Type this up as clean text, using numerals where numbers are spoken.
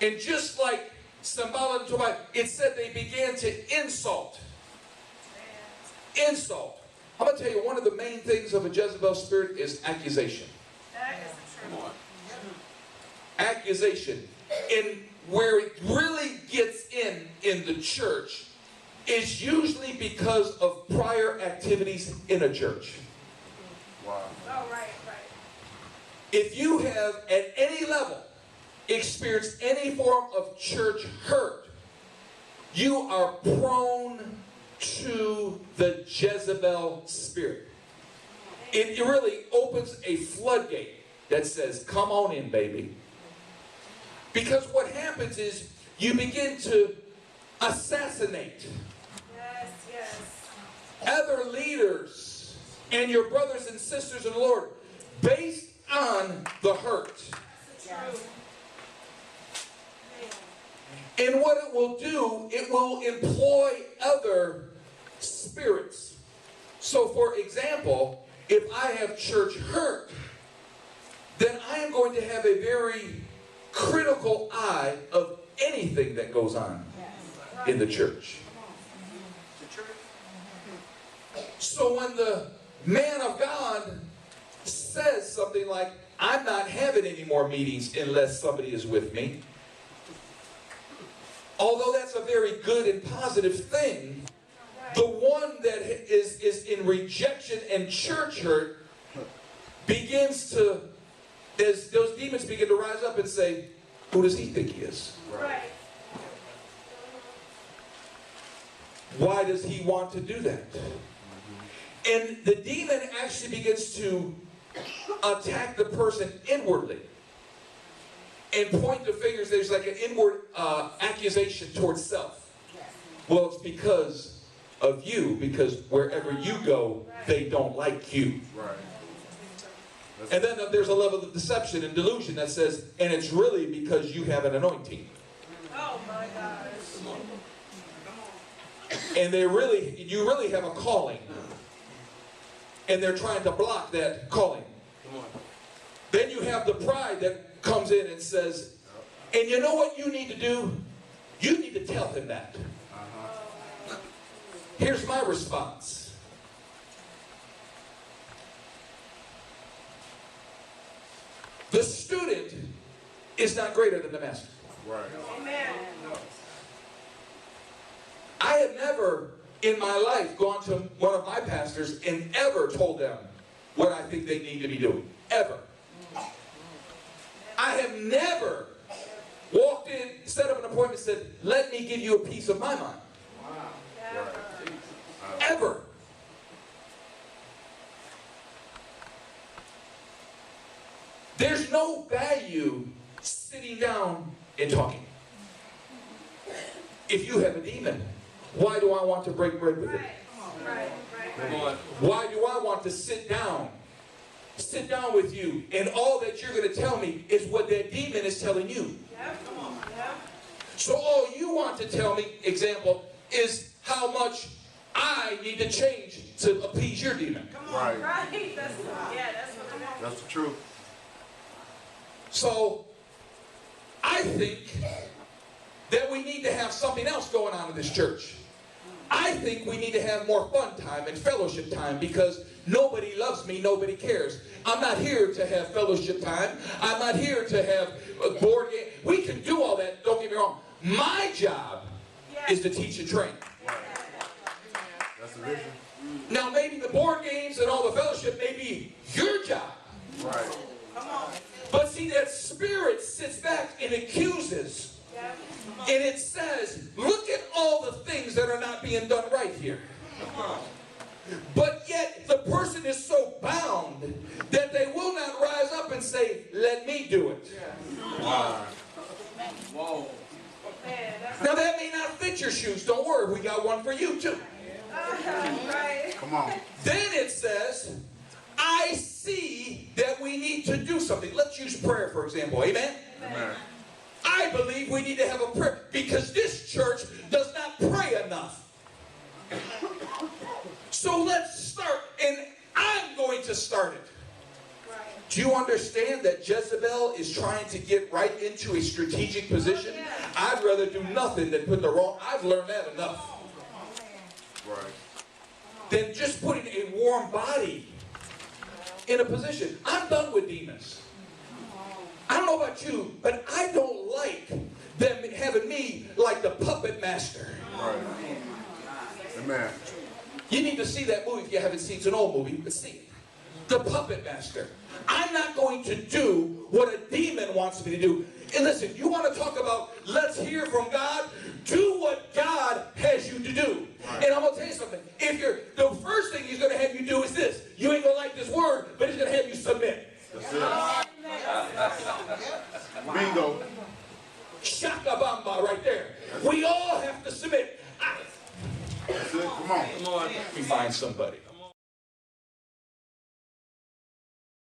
And just like Sambalat and Tobiah, it said they began to insult. Insult. I'm going to tell you, one of the main things of a Jezebel spirit is accusation. That is the truth. Accusation. And where it really gets in the church is usually because of prior activities in a church. Wow. Oh, right. If you have at any level experienced any form of church hurt, you are prone to the Jezebel spirit. It really opens a floodgate that says, come on in, baby. Because what happens is you begin to assassinate other leaders and your brothers and sisters in the Lord based on the hurt. And what it will do, it will employ other spirits. So for example, if I have church hurt, then I am going to have a very critical eye of anything that goes on in the church. So when the man of God says something like, I'm not having any more meetings unless somebody is with me, although that's a very good and positive thing, the one that is in rejection and church hurt begins to, as those demons begin to rise up and say, who does he think he is? Right. Why does he want to do that? And the demon actually begins to attack the person inwardly and point the fingers. There's like an inward accusation towards self. Well, it's because of you, because wherever you go, they don't like you. Right. And then there's a level of deception and delusion that says, and it's really because you have an anointing. Oh my gosh. And you really have a calling. And they're trying to block that calling. Then you have the pride that comes in and says, and you know what you need to do? You need to tell him that. Here's my response. The student is not greater than the master. Right. Amen. I have never in my life gone to one of my pastors and ever told them what I think they need to be doing. Ever. I have never walked in, set up an appointment, and said, let me give you a piece of my mind. Wow. Right. Ever. There's no value sitting down and talking. If you have a demon, why do I want to break bread with it? Right. Why do I want to sit down with you, and all that you're going to tell me is what that demon is telling you? So all you want to tell me, example, is how much I need to change to appease your demon. Right. That's the truth. So I think that we need to have something else going on in this church. I think we need to have more fun time and fellowship time, because nobody loves me, nobody cares. I'm not here to have fellowship time. I'm not here to have a board game. We can do all that, don't get me wrong. My job is to teach and train. That's the vision. Now maybe the board games and all the fellowship may be your job. Right. But see, that spirit sits back and accuses. And it says, look at all the things that are not being done right here. But yet the person is so bound that they will not rise up and say, let me do it. Wow. Whoa. Now that may not fit your shoes. Don't worry, we got one for you too. Come on. Then it says, I see that we need to do something. Let's use prayer, for example. Amen? Amen. I believe we need to have a prayer, because this church does not pray enough. So let's start, and I'm going to start it. Do you understand that Jezebel is trying to get right into a strategic position? I'd rather do nothing than put the wrong. I've learned that enough. Right. Than just putting a warm body in a position. I'm done with demons. I don't know about you, but I don't like them having me like the puppet master. Right. Amen. You need to see that movie if you haven't seen. It's an old movie, but see it. The puppet master. I'm not going to do what a demon wants me to do. And listen, you want to talk about let's hear from God? Do what God has you to do. And I'm going to tell you something. If you're, the first thing he's going to have you do is this. You ain't going to like this word, but he's going to have you submit. That's it. Bingo. Shaka bamba right there. We all have to submit. That's it. Come on. Let me find somebody.